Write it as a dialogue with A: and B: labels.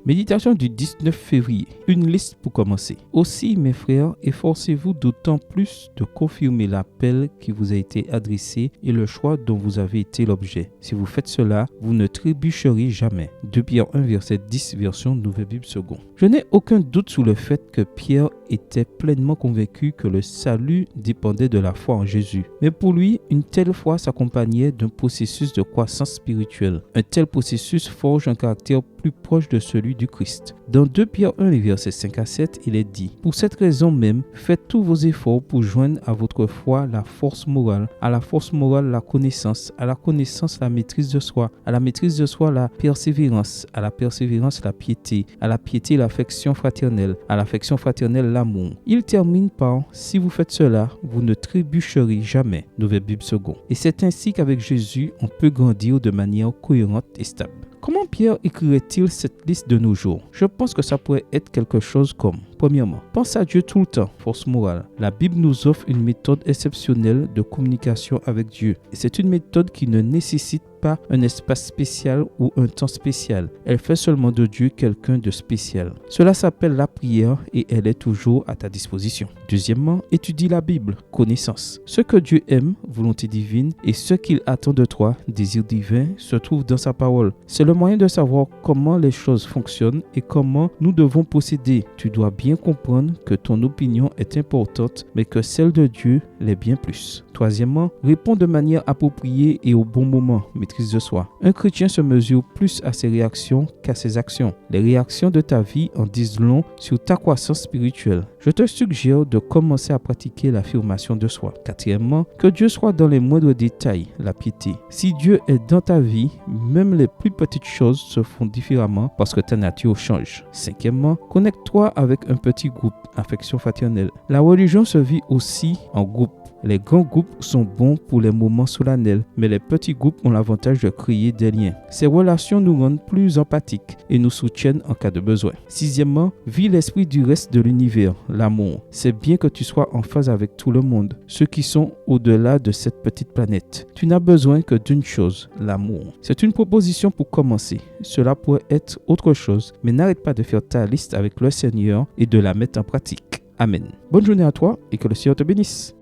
A: Méditation du 19 février. Une liste pour commencer. Aussi, mes frères, efforcez-vous d'autant plus de confirmer l'appel qui vous a été adressé et le choix dont vous avez été l'objet. Si vous faites cela, vous ne trébucherez jamais. 2 Pierre 1, verset 10, version Nouvelle Bible Seconde. Je n'ai aucun doute sur le fait que Pierre était pleinement convaincu que le salut dépendait de la foi en Jésus. Mais pour lui, une telle foi s'accompagnait d'un processus de croissance spirituelle. Un tel processus forge un caractère plus proche de celui du Christ. Dans 2 Pierre 1, les versets 5 à 7, il est dit « Pour cette raison même, faites tous vos efforts pour joindre à votre foi la force morale, à la force morale la connaissance, à la connaissance la maîtrise de soi, à la maîtrise de soi la persévérance, à la persévérance la piété, à la piété l'affection fraternelle, à l'affection fraternelle l'amour. » Il termine par « Si vous faites cela, vous ne trébucherez jamais. » Nouvelle Bible Seconde. Et c'est ainsi qu'avec Jésus, on peut grandir de manière cohérente et stable. Comment Pierre écrirait-il cette liste de nos jours? Je pense que ça pourrait être quelque chose comme: premièrement, pense à Dieu tout le temps, force morale. La Bible nous offre une méthode exceptionnelle de communication avec Dieu. Et c'est une méthode qui ne nécessite pas un espace spécial ou un temps spécial. Elle fait seulement de Dieu quelqu'un de spécial. Cela s'appelle la prière et elle est toujours à ta disposition. Deuxièmement, étudie la Bible, connaissance. Ce que Dieu aime, volonté divine, et ce qu'il attend de toi, désir divin, se trouve dans sa parole. C'est le moyen de savoir comment les choses fonctionnent et comment nous devons procéder. Tu dois bien comprendre que ton opinion est importante, mais que celle de Dieu l'est bien plus. Troisièmement, réponds de manière appropriée et au bon moment. Maîtrise de soi. Un chrétien se mesure plus à ses réactions qu'à ses actions. Les réactions de ta vie en disent long sur ta croissance spirituelle. Je te suggère de commencer à pratiquer l'affirmation de soi. Quatrièmement, que Dieu soit dans les moindres détails, la piété. Si Dieu est dans ta vie, même les plus petites choses se font différemment parce que ta nature change. Cinquièmement, connecte-toi avec un petit groupe, affection fraternelle. La religion se vit aussi en groupe. Les grands groupes sont bons pour les moments solennels, mais les petits groupes ont l'avantage de créer des liens. Ces relations nous rendent plus empathiques et nous soutiennent en cas de besoin. Sixièmement, vis l'esprit du reste de l'univers, l'amour. C'est bien que tu sois en phase avec tout le monde, ceux qui sont au-delà de cette petite planète. Tu n'as besoin que d'une chose, l'amour. C'est une proposition pour commencer. Cela pourrait être autre chose, mais n'arrête pas de faire ta liste avec le Seigneur et de la mettre en pratique. Amen. Bonne journée à toi et que le Seigneur te bénisse.